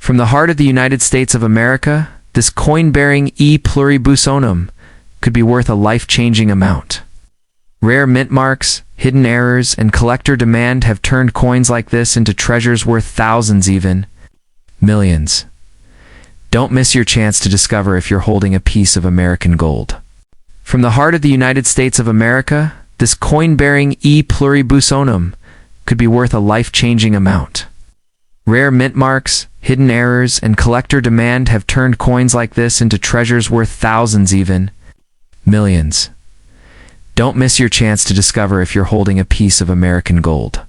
From the heart of the United States of America, this coin-bearing E pluribus unum could be worth a life-changing amount. Rare mint marks, hidden errors, and collector demand have turned coins like this into treasures worth thousands, even millions. Don't miss your chance to discover if you're holding a piece of American gold. From the heart of the United States of America, this coin-bearing E pluribus unum could be worth a life-changing amount. Rare mint marks, hidden errors, and collector demand have turned coins like this into treasures worth thousands, even millions. Don't miss your chance to discover if you're holding a piece of American gold.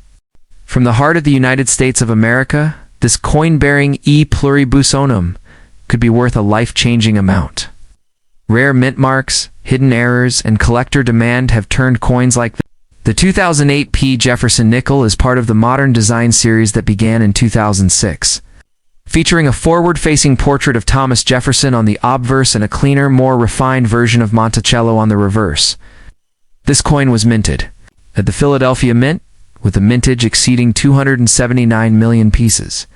From the heart of the United States of America, this coin-bearing E pluribus unum could be worth a life-changing amount. Rare mint marks, hidden errors, and collector demand have turned coins like this. The 2008 P. Jefferson nickel is part of the modern design series that began in 2006. Featuring a forward-facing portrait of Thomas Jefferson on the obverse and a cleaner, more refined version of Monticello on the reverse. This coin was minted at the Philadelphia Mint, with a mintage exceeding 279 million pieces.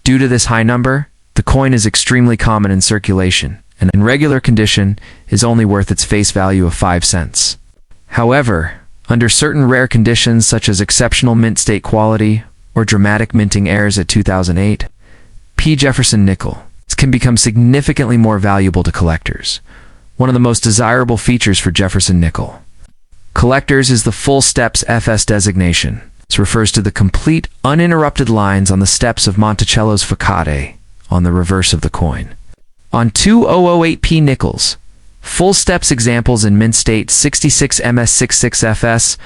Due to this high number, the coin is extremely common in circulation, and in regular condition is only worth its face value of 5 cents. However, under certain rare conditions such as exceptional mint state quality or dramatic minting errors at 2008, P. Jefferson nickel can become significantly more valuable to collectors. One of the most desirable features for Jefferson nickel collectors is the full steps FS designation. This refers to the complete, uninterrupted lines on the steps of Monticello's facade on the reverse of the coin. On 2008P nickels, full steps examples in mint state 66 MS66FS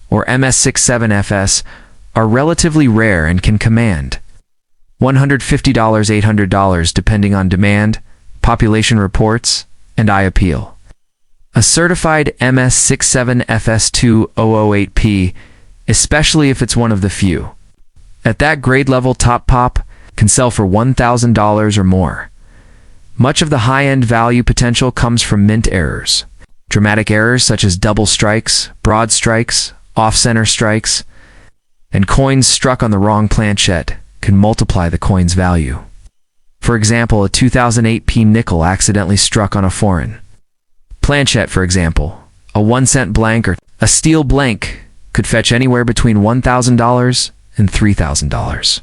or MS67FS are relatively rare and can command $150, $800 depending on demand, population reports, and eye appeal. A certified MS67FS2008P, especially if it's one of the few at that grade level top pop, can sell for $1,000 or more. Much of the high-end value potential comes from mint errors. Dramatic errors such as double strikes, broad strikes, off-center strikes, and coins struck on the wrong planchette can multiply the coin's value. For example, a 2008P nickel accidentally struck on a foreign planchette, for example. A 1-cent blank or a steel blank could fetch anywhere between $1,000 and $3,000.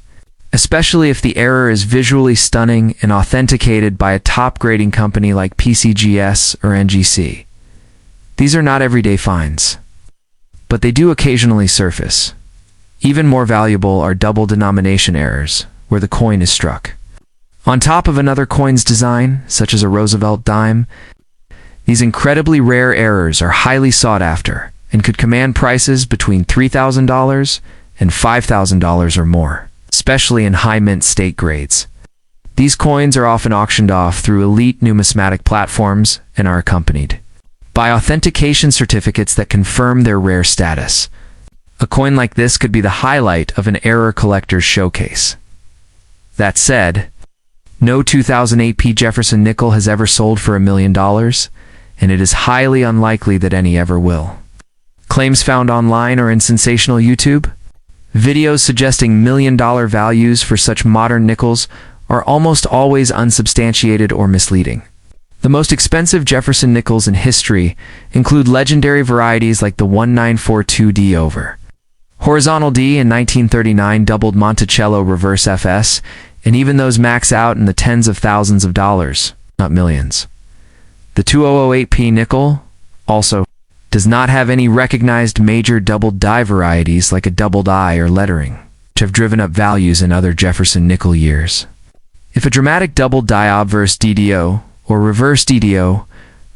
Especially if the error is visually stunning and authenticated by a top grading company like PCGS or NGC. These are not everyday finds, but they do occasionally surface. Even more valuable are double denomination errors, where the coin is struck on top of another coin's design, such as a Roosevelt dime. These incredibly rare errors are highly sought after and could command prices between $3,000 and $5,000 or more, especially in high mint state grades. These coins are often auctioned off through elite numismatic platforms and are accompanied by authentication certificates that confirm their rare status. A coin like this could be the highlight of an error collector's showcase. That said, no 2008P Jefferson nickel has ever sold for $1 million, and it is highly unlikely that any ever will. Claims found online or in sensational YouTube videos suggesting million-dollar values for such modern nickels are almost always unsubstantiated or misleading. The most expensive Jefferson nickels in history include legendary varieties like the 1942D over horizontal D in 1939 doubled Monticello reverse FS, and even those max out in the tens of thousands of dollars, not millions. The 2008P nickel also does not have any recognized major double die varieties like a double die or lettering, which have driven up values in other Jefferson nickel years. If a dramatic double die obverse DDO or reverse DDO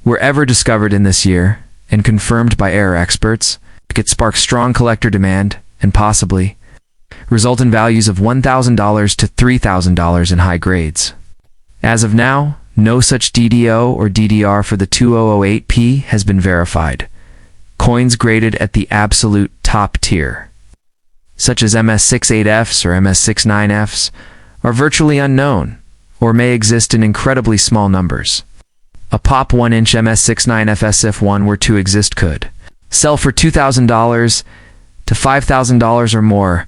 were ever discovered in this year and confirmed by error experts, it could spark strong collector demand and possibly result in values of $1,000 to $3,000 in high grades. As of now, no such DDO or DDR for the 2008P has been verified. Coins graded at the absolute top tier, such as MS68Fs or MS69Fs, are virtually unknown or may exist in incredibly small numbers. A pop 1-inch MS69FS, if one were to exist, could sell for $2,000 to $5,000 or more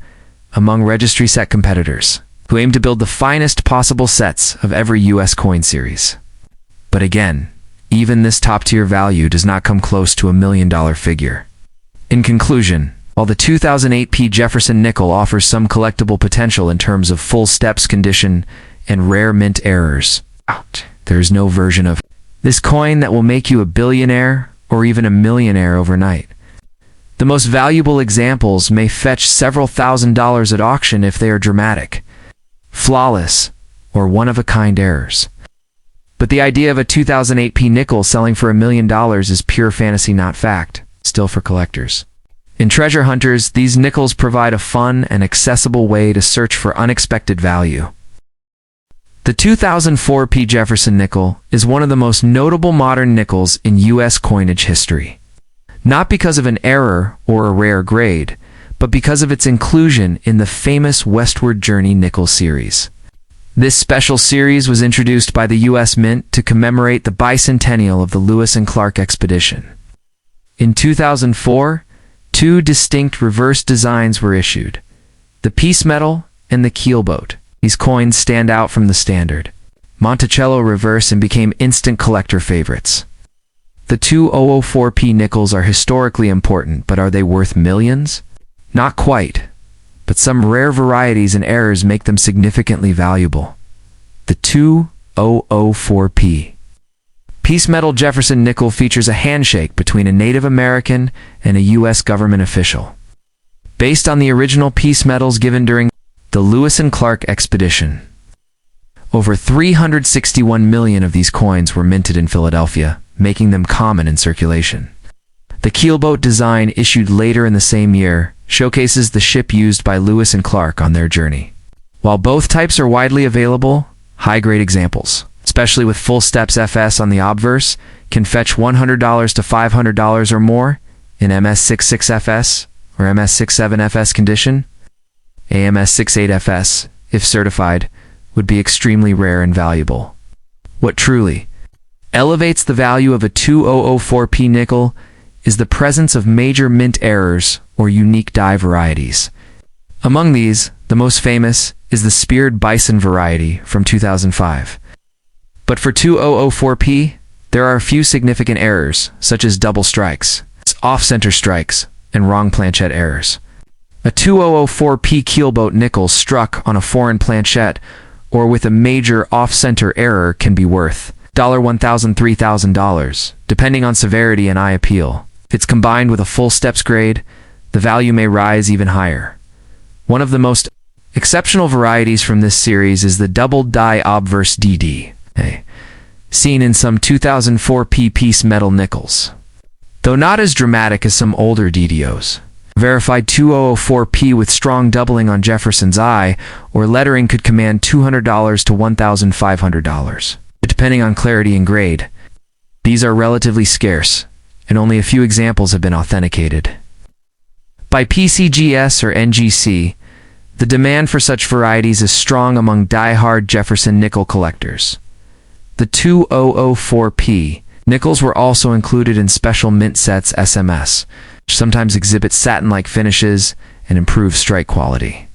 among registry set competitors. who aim to build the finest possible sets of every U.S. coin series. But again, even this top-tier value does not come close to $1 million figure. In conclusion, while the 2008 P. Jefferson nickel offers some collectible potential in terms of full steps condition and rare mint errors, there is no version of this coin that will make you a billionaire or even a millionaire overnight. The most valuable examples may fetch several $1,000s at auction if they are dramatic, flawless, or one-of-a-kind errors. But the idea of a 2008 P nickel selling for $1 million is pure fantasy, not fact, still for collectors. In treasure hunters, these nickels provide a fun and accessible way to search for unexpected value. The 2004 P. Jefferson nickel is one of the most notable modern nickels in U.S. coinage history. Not because of an error or a rare grade, but because of its inclusion in the famous Westward Journey nickel series. This special series was introduced by the U.S. Mint to commemorate the bicentennial of the Lewis and Clark expedition. In 2004, two distinct reverse designs were issued, the piece metal and the keelboat. These coins stand out from the standard Monticello reverse and became instant collector favorites. The 2004 P nickels are historically important, but are they worth millions? Not quite, but some rare varieties and errors make them significantly valuable. The 2004 P. Piece metal Jefferson nickel features a handshake between a Native American and a U.S. government official. Based on the original piece metals given during the Lewis and Clark expedition. Over 361 million of these coins were minted in Philadelphia, making them common in circulation. The keelboat design, issued later in the same year, showcases the ship used by Lewis and Clark on their journey. While both types are widely available, high-grade examples, especially with full steps FS on the obverse, can fetch $100 to $500 or more in MS66FS or MS67FS condition. AMS68FS, if certified, would be extremely rare and valuable. What truly elevates the value of a 2004 P nickel is the presence of major mint errors or unique die varieties. Among these, the most famous is the speared bison variety from 2005. But for 2004 P, there are a few significant errors, such as double strikes, off-center strikes, and wrong planchette errors. A 2004 P keelboat nickel struck on a foreign planchette or with a major off-center error can be worth $1,000, $3,000, depending on severity and eye appeal. If it's combined with a full steps grade, the value may rise even higher. One of the most exceptional varieties from this series is the double die obverse DD, seen in some 2004 P piece metal nickels. Though not as dramatic as some older DDOs. Verified 2004 P with strong doubling on Jefferson's eye or lettering could command $200 to $1,500, depending on clarity and grade. These are relatively scarce, and only a few examples have been authenticated. By PCGS or NGC, the demand for such varieties is strong among die-hard Jefferson nickel collectors. The 2004 P nickels were also included in special mint sets SMS, which sometimes exhibit satin-like finishes and improve strike quality.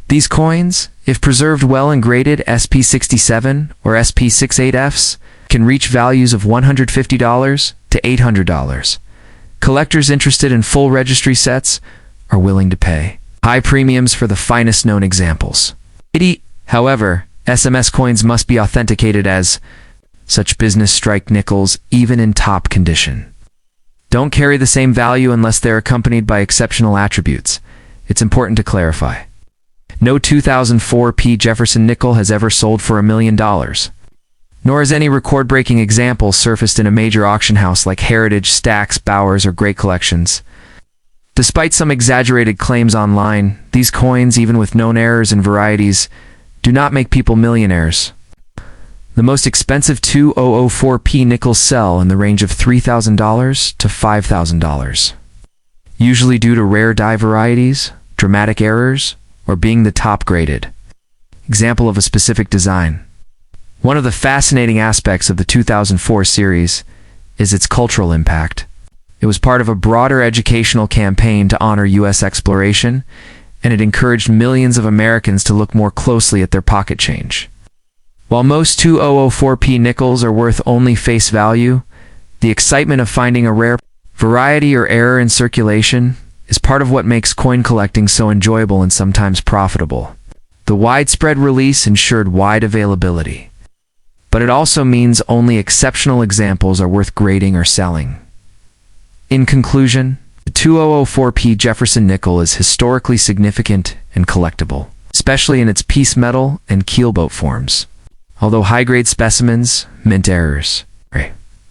These coins, if preserved well and graded SP67 or SP68Fs, can reach values of $150 to $800. Collectors interested in full registry sets are willing to pay high premiums for the finest known examples. However, SMS coins must be authenticated as such business strike nickels even in top condition. Don't carry the same value unless they're accompanied by exceptional attributes. It's important to clarify. No 2004 P. Jefferson nickel has ever sold for $1 million. Nor has any record-breaking example surfaced in a major auction house like Heritage, Stax, Bowers, or Great Collections. Despite some exaggerated claims online, these coins, even with known errors and varieties, do not make people millionaires. The most expensive 2004 P nickels sell in the range of $3,000 to $5,000, usually due to rare die varieties, dramatic errors, or being the top graded. Example of a specific design. One of the fascinating aspects of the 2004 series is its cultural impact. It was part of a broader educational campaign to honor U.S. exploration and it encouraged millions of Americans to look more closely at their pocket change. While most 2004p nickels are worth only face value, the excitement of finding a rare variety or error in circulation is part of what makes coin collecting so enjoyable and sometimes profitable. The widespread release ensured wide availability, but it also means only exceptional examples are worth grading or selling. In conclusion, the 2004p Jefferson nickel is historically significant and collectible, especially in its piece metal and keelboat forms. Although high-grade specimens, mint errors,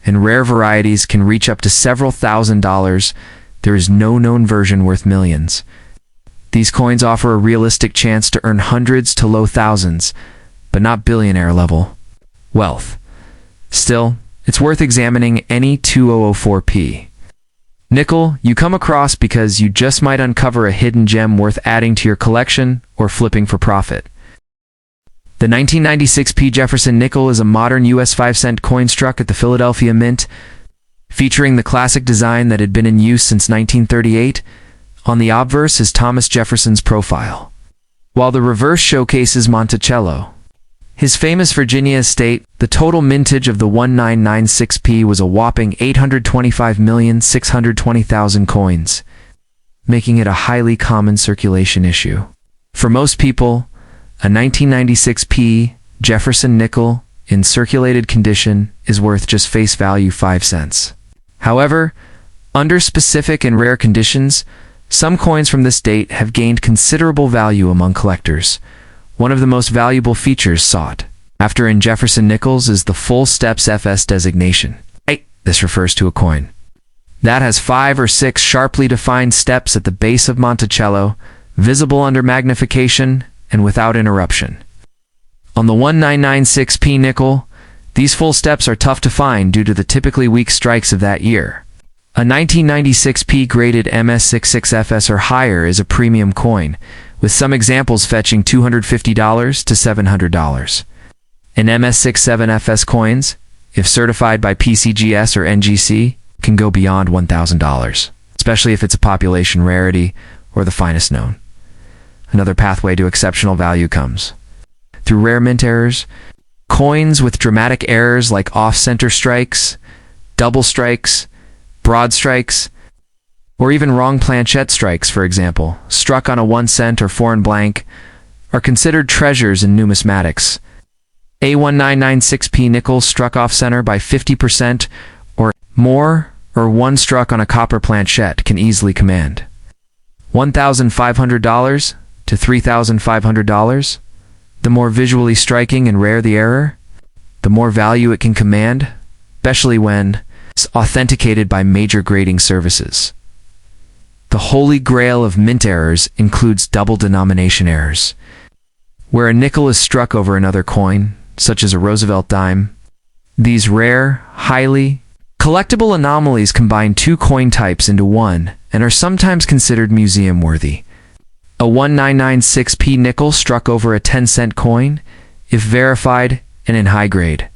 and rare varieties can reach up to several $1,000s, there is no known version worth millions. These coins offer a realistic chance to earn hundreds to low thousands, but not billionaire-level wealth. Still, it's worth examining any 2004p nickel you come across because you just might uncover a hidden gem worth adding to your collection or flipping for profit. The 1996p Jefferson nickel is a modern US 5-cent coin struck at the Philadelphia Mint, featuring the classic design that had been in use since 1938. On the obverse is Thomas Jefferson's profile, while the reverse showcases Monticello, his famous Virginia estate. The total mintage of the 1996p was a whopping 825,620,000 coins, making it a highly common circulation issue. For most people, a 1996p Jefferson nickel in circulated condition is worth just face value 5 cents. However, under specific and rare conditions, some coins from this date have gained considerable value among collectors. One of the most valuable features sought after in Jefferson nickels is the full steps FS designation. This refers to a coin that has 5 or 6 sharply defined steps at the base of Monticello, visible under magnification and without interruption. On the 1996p nickel, these full steps are tough to find due to the typically weak strikes of that year. A 1996p graded MS66FS or higher is a premium coin, with some examples fetching $250 to $700. And MS67FS coins, if certified by PCGS or NGC, can go beyond $1,000, especially if it's a population rarity or the finest known. Another pathway to exceptional value comes through rare mint errors. Coins with dramatic errors like off-center strikes, double strikes, broad strikes, or even wrong planchette strikes, for example, struck on a 1-cent or foreign blank, are considered treasures in numismatics. A 1996p nickel struck off-center by 50% or more, or one struck on a copper planchette can easily command $1,500 to $3,500. The more visually striking and rare the error, the more value it can command, especially when it's authenticated by major grading services. The holy grail of mint errors includes double denomination errors, where a nickel is struck over another coin, such as a Roosevelt dime. These rare, highly collectible anomalies combine 2 coin types into one and are sometimes considered museum-worthy. A 1996p nickel struck over a 10-cent coin, if verified and in high grade,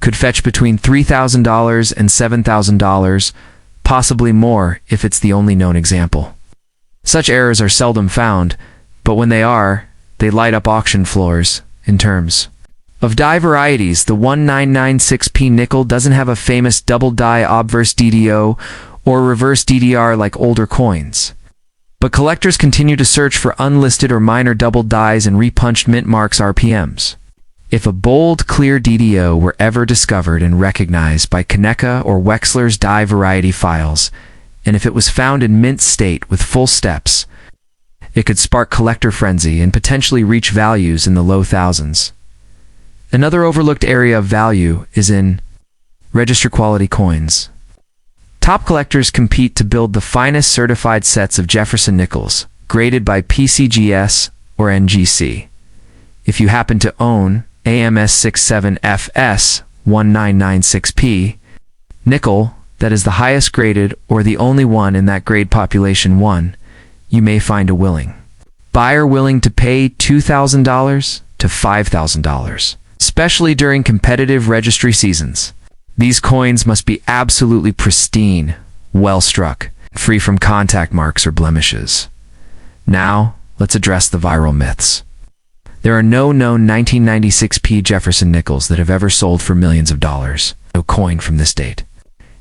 could fetch between $3,000 and $7,000, possibly more if it's the only known example. Such errors are seldom found, but when they are, they light up auction floors. In terms of die varieties, the 1996p nickel doesn't have a famous double die obverse DDO or reverse DDR like older coins. But collectors continue to search for unlisted or minor double dies and repunched mint marks RPMs. If a bold, clear DDO were ever discovered and recognized by Kaneka or Wexler's die variety files, and if it was found in mint state with full steps, it could spark collector frenzy and potentially reach values in the low thousands. Another overlooked area of value is in register quality coins. Top collectors compete to build the finest certified sets of Jefferson nickels, graded by PCGS or NGC. If you happen to own AMS67FS 1996p nickel that is the highest graded or the only one in that grade population 1, you may find a willing buyer willing to pay $2,000 to $5,000, especially during competitive registry seasons. These coins must be absolutely pristine, well struck, free from contact marks or blemishes. Now, let's address the viral myths. There are no known 1996 P. Jefferson nickels that have ever sold for millions of dollars. No coin from this date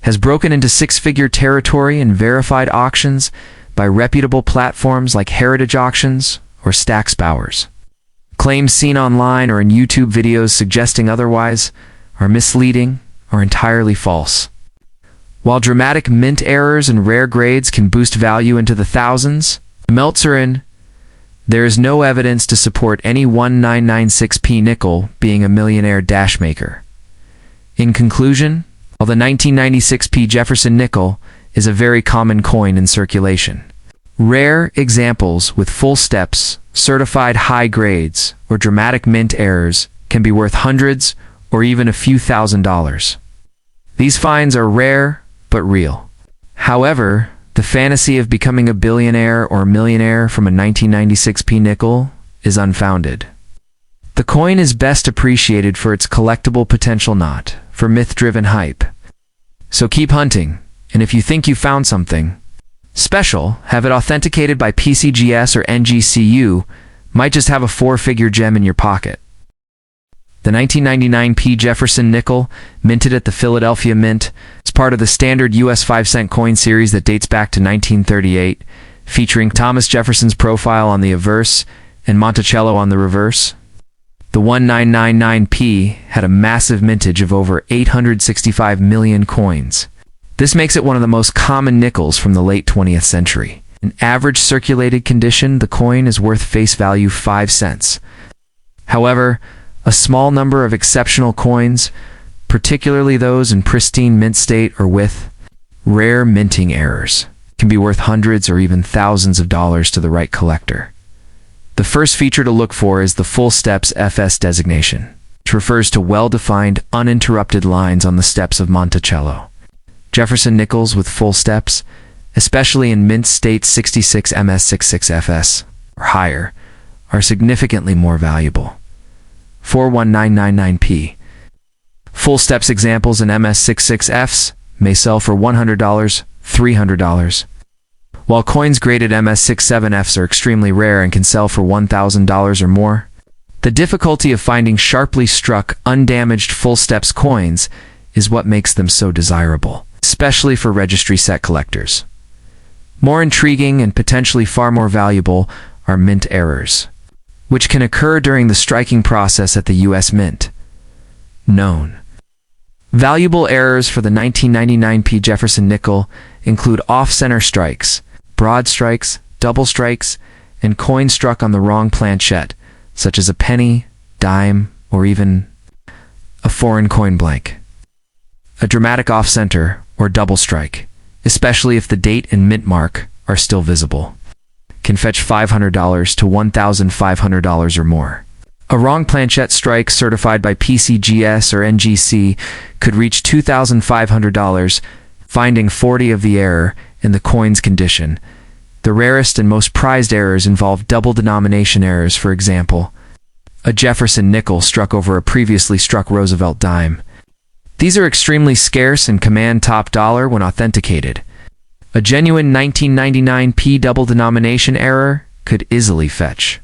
has broken into six-figure territory in verified auctions by reputable platforms like Heritage Auctions or Stack's Bowers. Claims seen online or in YouTube videos suggesting otherwise are misleading or entirely false. While dramatic mint errors and rare grades can boost value into the thousands, there is no evidence to support any 1996p nickel being a millionaire dash maker. In conclusion, while the 1996p Jefferson nickel is a very common coin in circulation, rare examples with full steps, certified high grades, or dramatic mint errors can be worth hundreds or even a few $1,000s. These finds are rare but real. However, the fantasy of becoming a billionaire or millionaire from a 1996p nickel is unfounded. The coin is best appreciated for its collectible potential, not for myth-driven hype. So keep hunting, and if you think you found something special, have it authenticated by PCGS or NGCU, might just have a four-figure gem in your pocket. The 1999 P. Jefferson nickel, minted at the Philadelphia Mint, is part of the standard US 5-cent coin series that dates back to 1938, featuring Thomas Jefferson's profile on the obverse and Monticello on the reverse. The 1999p had a massive mintage of over 865 million coins. This makes it one of the most common nickels from the late 20th century. In average circulated condition, the coin is worth face value 5 cents. However, a small number of exceptional coins, particularly those in pristine mint state or with rare minting errors, can be worth hundreds or even thousands of dollars to the right collector. The first feature to look for is the full steps FS designation, which refers to well-defined, uninterrupted lines on the steps of Monticello. Jefferson nickels with full steps, especially in mint state 66 MS66FS or higher, are significantly more valuable. 41999p. Full steps examples in MS66Fs may sell for $100, $300. While coins graded MS67Fs are extremely rare and can sell for $1,000 or more, the difficulty of finding sharply struck, undamaged full steps coins is what makes them so desirable, especially for registry set collectors. More intriguing and potentially far more valuable are mint errors, which can occur during the striking process at the U.S. Mint. Known valuable errors for the 1999p Jefferson nickel include off-center strikes, broad strikes, double strikes, and coins struck on the wrong planchette, such as a penny, dime, or even a foreign coin blank. A dramatic off-center or double strike, especially if the date and mint mark are still visible, can fetch $500 to $1,500 or more. A wrong planchette strike certified by PCGS or NGC could reach $2,500, finding 40 of the error in the coin's condition. The rarest and most prized errors involve double denomination errors, for example, a Jefferson nickel struck over a previously struck Roosevelt dime. These are extremely scarce and command top dollar when authenticated. A genuine 1999p double denomination error could easily fetch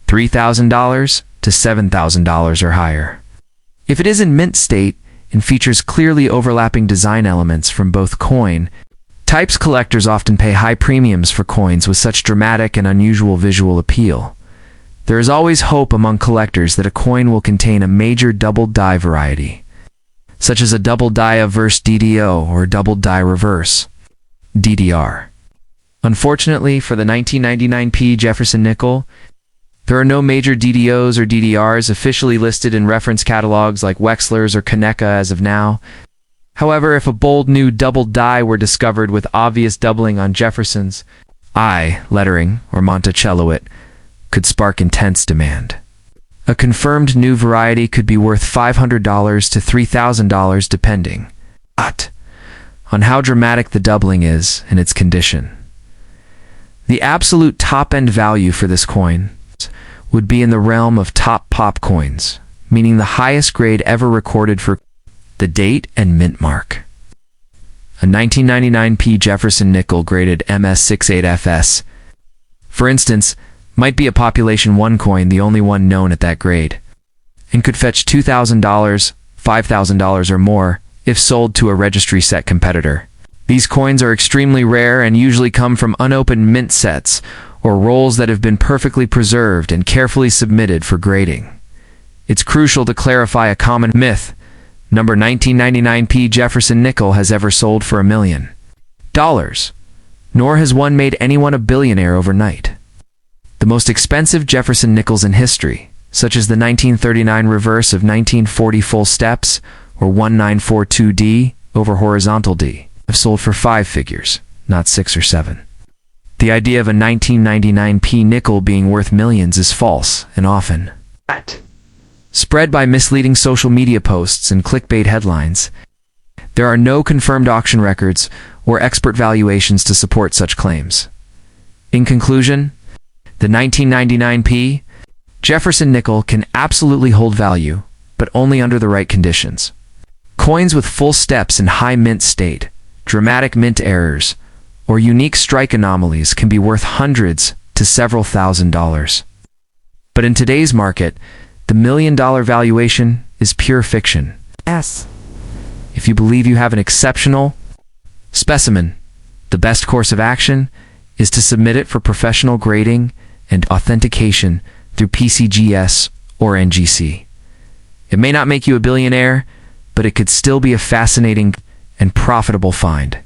$3,000 to $7,000 or higher. If it is in mint state and features clearly overlapping design elements from both coin types, collectors often pay high premiums for coins with such dramatic and unusual visual appeal. There is always hope among collectors that a coin will contain a major double die variety, such as a double die averse DDO or a double die reverse DDR. Unfortunately for the 1999p Jefferson nickel, there are no major DDOs or DDRs officially listed in reference catalogs like Wexler's or Kaneka as of now. However, if a bold new double die were discovered with obvious doubling on Jefferson's I lettering or Monticello, it could spark intense demand. A confirmed new variety could be worth $500 to $3,000 depending on how dramatic the doubling is and its condition. The absolute top-end value for this coin would be in the realm of top pop coins, meaning the highest grade ever recorded for the date and mint mark. A 1999p Jefferson nickel graded MS68FS. For instance, Might be a population 1 coin, the only one known at that grade, and could fetch $2,000, $5,000 or more if sold to a registry set competitor. These coins are extremely rare and usually come from unopened mint sets or rolls that have been perfectly preserved and carefully submitted for grading. It's crucial to clarify a common myth. Number 1999p Jefferson nickel has ever sold for $1 million. Nor has one made anyone a billionaire overnight. The most expensive Jefferson nickels in history, such as the 1939 reverse of 1940 full steps or 1942D over horizontal D, have sold for 5 figures, not 6 or 7. The idea of a 1999p nickel being worth millions is false and often spread by misleading social media posts and clickbait headlines. There are no confirmed auction records or expert valuations to support such claims. In conclusion, the 1999p Jefferson nickel can absolutely hold value, but only under the right conditions. Coins with full steps in high mint state, dramatic mint errors, or unique strike anomalies can be worth hundreds to several $1,000s. But in today's market, the $1 million valuation is pure fiction. If you believe you have an exceptional specimen, the best course of action is to submit it for professional grading and authentication through PCGS or NGC. It may not make you a billionaire, but it could still be a fascinating and profitable find.